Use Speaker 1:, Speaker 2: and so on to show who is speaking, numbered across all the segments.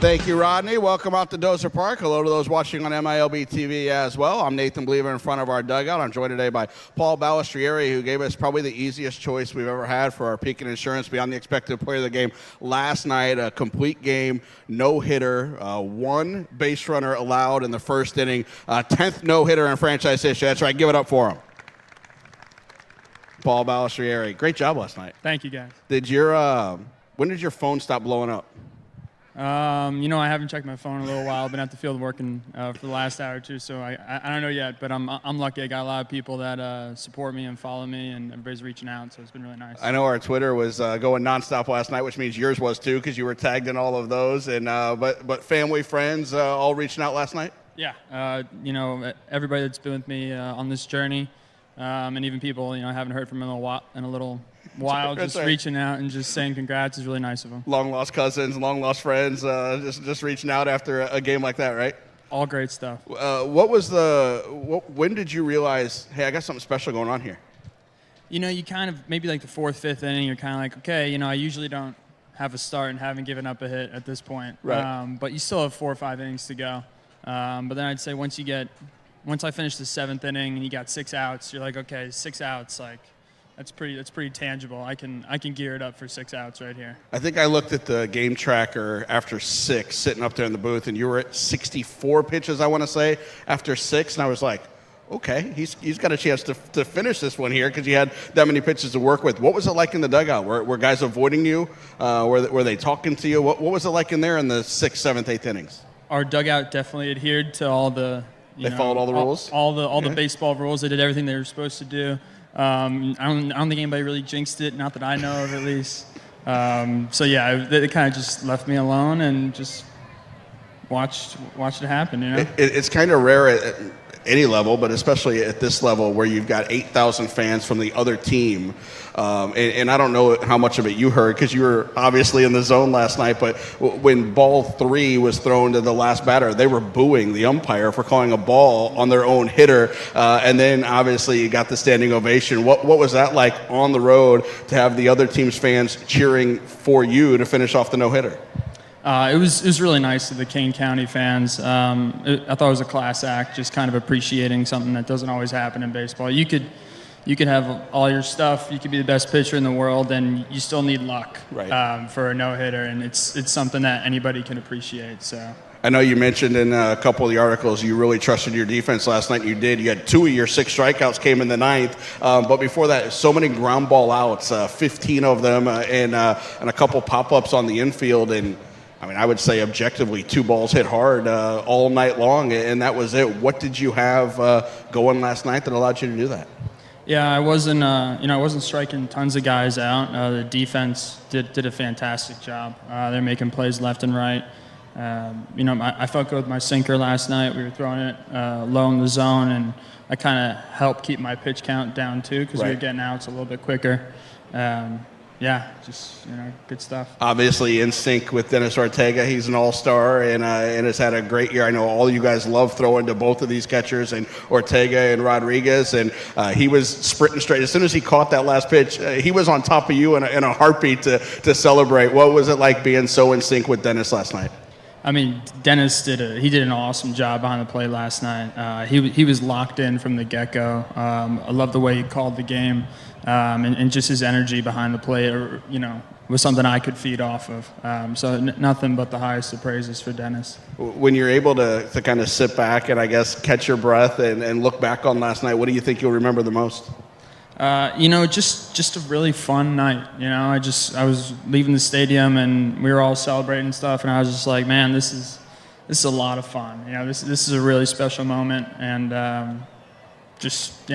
Speaker 1: Thank you, Rodney. Welcome out to Dozer Park. Hello to those watching on MILB TV as well. I'm Nathan Bleaver in front of our dugout. I'm joined today by Paul Balestrieri, who gave us probably the easiest choice we've ever had for our Pekin Insurance Beyond the Expected Player of the Game last night. A complete game, no-hitter, one base runner allowed in the first inning, 10th no-hitter in franchise history. That's right. Give it up for him. Paul Balestrieri. Great job last night.
Speaker 2: Thank you, guys.
Speaker 1: When did your phone stop blowing up?
Speaker 2: I haven't checked my phone in a little while. I've been at the field working for the last hour or two, so I don't know yet. But I'm lucky. I got a lot of people that support me and follow me, and everybody's reaching out, so it's been really nice.
Speaker 1: I know our Twitter was going nonstop last night, which means yours was too, because you were tagged in all of those. And but family, friends, all reaching out last night.
Speaker 2: Yeah, everybody that's been with me on this journey, and even people I haven't heard from in a little while, just right. Reaching out and just saying congrats is really nice of them.
Speaker 1: Long lost cousins, long lost friends, just reaching out after a game like that, right?
Speaker 2: All great stuff.
Speaker 1: When did you realize, hey, I got something special going on here?
Speaker 2: You kind of maybe like the fourth, fifth inning, you're kind of like, okay, I usually don't have a start and haven't given up a hit at this point,
Speaker 1: right?
Speaker 2: But you still have 4 or 5 innings to go. But then I'd say once I finished the 7th inning and you got 6 outs, you're like, okay, 6 outs, like. That's pretty tangible. I can gear it up for 6 outs right here.
Speaker 1: I think I looked at the game tracker after 6, sitting up there in the booth, and you were at 64 pitches, I want to say, after 6, and I was like, okay, he's got a chance to finish this one here because he had that many pitches to work with. What was it like in the dugout? Were guys avoiding you? Were they talking to you? What was it like in there in the 6th, 7th, 8th innings?
Speaker 2: Our dugout definitely adhered to all the.
Speaker 1: They followed all the rules.
Speaker 2: All the baseball rules. They did everything they were supposed to do. I don't think anybody really jinxed it, not that I know of at least. So yeah, they kind of just left me alone and just watched it happen.
Speaker 1: It's kind of rare at any level, but especially at this level where you've got 8,000 fans from the other team. And I don't know how much of it you heard because you were obviously in the zone last night, but when ball 3 was thrown to the last batter, they were booing the umpire for calling a ball on their own hitter. And then obviously you got the standing ovation. What was that like on the road to have the other team's fans cheering for you to finish off the no-hitter?
Speaker 2: It was really nice of the Kane County fans. I thought it was a class act, just kind of appreciating something that doesn't always happen in baseball. You could have all your stuff, you could be the best pitcher in the world, and you still need luck,
Speaker 1: right.
Speaker 2: For a no-hitter, and it's something that anybody can appreciate. So. I
Speaker 1: know you mentioned in a couple of the articles you really trusted your defense last night. You did. You had 2 of your 6 strikeouts came in the 9th. But before that, so many ground ball outs, 15 of them, and a couple pop-ups on the infield. And I would say objectively 2 balls hit hard all night long, and that was it. What did you have going last night that allowed you to do that?
Speaker 2: Yeah, I wasn't striking tons of guys out. The defense did a fantastic job. They're making plays left and right. I felt good with my sinker last night. We were throwing it low in the zone, and I kind of helped keep my pitch count down too because we were getting outs a little bit quicker. Just good stuff. Obviously
Speaker 1: in sync with Dennis Ortega. He's an all-star and has had a great year. I know all you guys love throwing to both of these catchers, and Ortega and Rodriguez, and he was sprinting straight. As soon as he caught that last pitch, he was on top of you in a heartbeat to celebrate. What was it like being so in sync with Dennis last night?
Speaker 2: Dennis did an awesome job behind the plate last night. He was locked in from the get-go. I love the way he called the game, and just his energy behind the plate, was something I could feed off of. So nothing but the highest of praises for Dennis.
Speaker 1: When you're able to kind of sit back and I guess catch your breath and look back on last night, what do you think you'll remember the most?
Speaker 2: Just a really fun night. I was leaving the stadium and we were all celebrating and stuff, and I was just like, man, this is a lot of fun. This is a really special moment, and just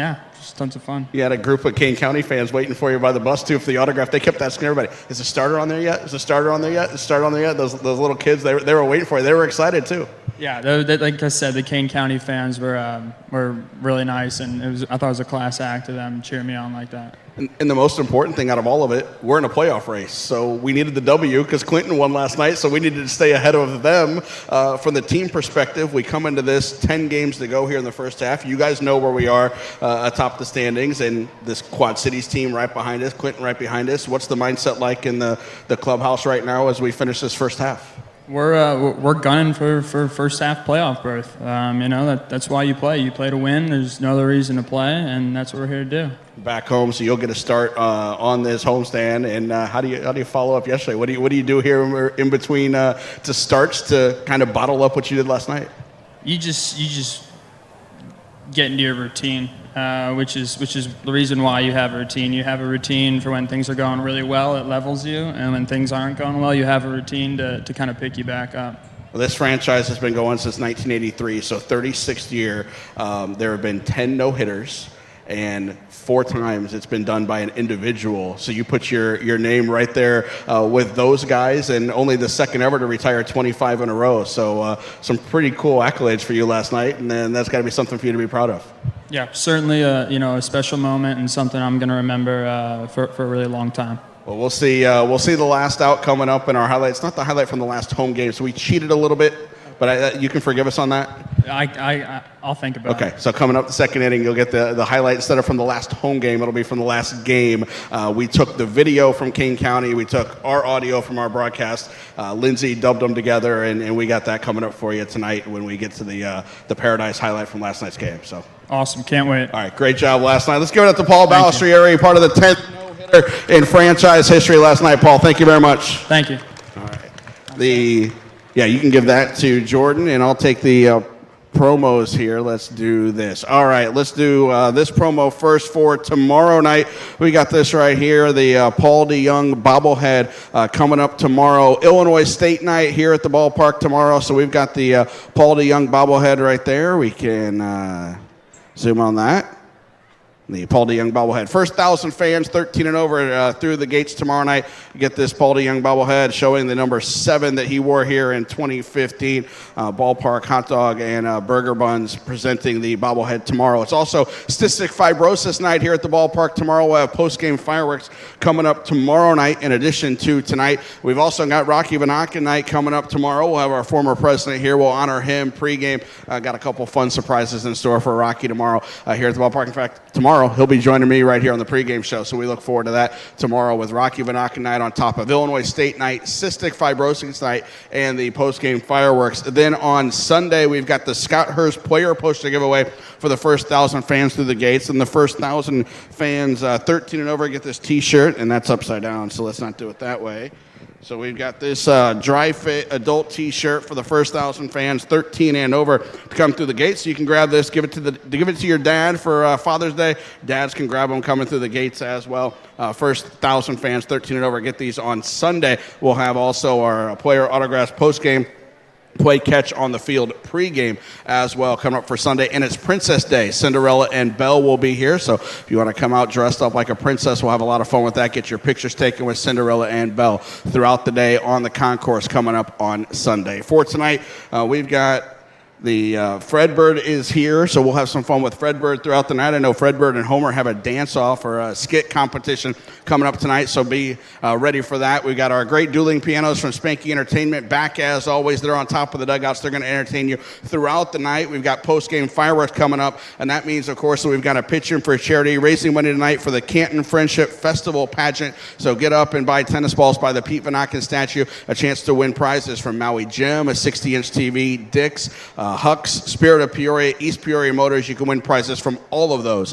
Speaker 2: tons of fun.
Speaker 1: You had a group of Kane County fans waiting for you by the bus too for the autograph. They kept asking everybody, "Is the starter on there yet? Is the starter on there yet? Is the starter on there yet?" Those little kids, they were waiting for you. They were excited too.
Speaker 2: Yeah, like I said, the Kane County fans were really nice, and I thought it was a class act of them cheering me on like that.
Speaker 1: And the most important thing out of all of it, we're in a playoff race, so we needed the W because Clinton won last night, so we needed to stay ahead of them. From the team perspective, we come into this 10 games to go here in the first half. You guys know where we are atop the standings, and this Quad Cities team right behind us, Clinton right behind us. What's the mindset like in the clubhouse right now as we finish this first half?
Speaker 2: We're gunning for first half playoff berth. That's why you play. You play to win. There's no other reason to play, and that's what we're here to do.
Speaker 1: Back home, so you'll get a start on this homestand. And how do you follow up yesterday? What do you do here in between to starts to kind of bottle up what you did last night?
Speaker 2: You just get into your routine, which is the reason why you have a routine. You have a routine for when things are going really well, it levels you, and when things aren't going well, you have a routine to kind of pick you back up.
Speaker 1: Well, this franchise has been going since 1983, so 36th year. There have been 10 no-hitters, and 4 times it's been done by an individual. So you put your name right there with those guys, and only the second ever to retire 25 in a row. So some pretty cool accolades for you last night, and then that's got to be something for you to be proud of.
Speaker 2: Yeah, certainly a special moment and something I'm going to remember for a really long time.
Speaker 1: Well, we'll see the last out coming up in our highlight. It's not the highlight from the last home game, so we cheated a little bit, but you can forgive us on that?
Speaker 2: I'll think about it.
Speaker 1: Okay, so coming up the second inning, you'll get the highlight instead of from the last home game. It'll be from the last game. We took the video from King County. We took our audio from our broadcast. Lindsay dubbed them together, and we got that coming up for you tonight when we get to the Paradise highlight from last night's game. So
Speaker 2: awesome, can't wait.
Speaker 1: All right, great job last night. Let's give it up to Paul Balestrieri, part of the 10th no-hitter in franchise history last night. Paul, thank you very much.
Speaker 2: Thank you.
Speaker 1: All right. You can give that to Jordan, and I'll take the promos here. Let's do this. All right, let's do this promo first for tomorrow night. We got this right here, the Paul DeYoung bobblehead coming up tomorrow. Illinois State night here at the ballpark tomorrow. So we've got the Paul DeYoung bobblehead right there. We can zoom on that. The Paul DeYoung bobblehead. First 1,000 fans, 13 and over, through the gates tomorrow night. You get this Paul DeYoung bobblehead showing the number 7 that he wore here in 2015. Ballpark hot dog and burger buns presenting the bobblehead tomorrow. It's also cystic fibrosis night here at the ballpark tomorrow. We'll have post-game fireworks coming up tomorrow night in addition to tonight. We've also got Rocky Vanaka night coming up tomorrow. We'll have our former president here. We'll honor him pregame. Got a couple fun surprises in store for Rocky tomorrow here at the ballpark. In fact, tomorrow he'll be joining me right here on the pregame show, so we look forward to that tomorrow with Rocky Vanaka night on top of Illinois State night, cystic fibrosis night, and the postgame fireworks. Then on Sunday, we've got the Scott Hurst player poster giveaway for the first 1,000 fans through the gates, and the first 1,000 fans 13 and over get this T-shirt, and that's upside down, so let's not do it that way. So we've got this dry fit adult T-shirt for the first 1,000 fans, 13 and over, to come through the gates. So you can grab this, give it to your dad for Father's Day. Dads can grab them coming through the gates as well. First 1,000 fans, 13 and over, get these on Sunday. We'll have also our player autographs post-game. Play catch on the field pregame as well coming up for Sunday, and it's Princess Day. Cinderella and Belle will be here, so if you want to come out dressed up like a princess, we'll have a lot of fun with that. Get your pictures taken with Cinderella and Belle throughout the day on the concourse coming up on Sunday. For tonight, we've got the Fredbird is here, so we'll have some fun with Fredbird throughout the night. I know Fredbird and Homer have a dance-off or a skit competition coming up tonight, so be ready for that. We've got our great dueling pianos from Spanky Entertainment back as always. They're on top of the dugouts. They're going to entertain you throughout the night. We've got post-game fireworks coming up, and that means, of course, that we've got a pitch in for charity, raising money tonight for the Canton Friendship Festival pageant. So get up and buy tennis balls by the Pete Vanaken statue, a chance to win prizes from Maui Gym, a 60-inch TV, Dick's, Hucks, Spirit of Peoria, East Peoria Motors. You can win prizes from all of those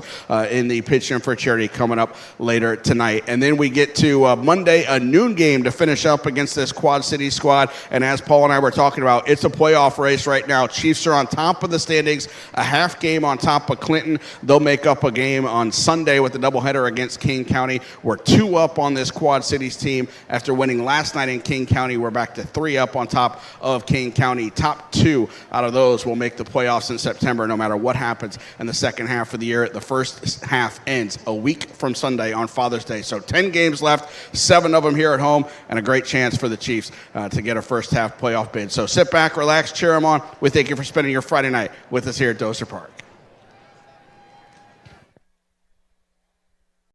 Speaker 1: in the pitch in for charity coming up later tonight. And then we get to Monday, a noon game to finish up against this Quad City squad. And as Paul and I were talking about, it's a playoff race right now. Chiefs are on top of the standings, a half game on top of Clinton. They'll make up a game on Sunday with the doubleheader against King County. We're 2 up on this Quad Cities team after winning last night in King County. We're back to 3 up on top of King County. Top 2 out of those will make the playoffs in September no matter what happens in the second half of the year. The first half ends a week from Sunday on Father's Day. So 10 games left, 7 of them here at home, and a great chance for the Chiefs to get a first half playoff bid. So sit back, relax, cheer them on. We thank you for spending your Friday night with us here at Dozer Park.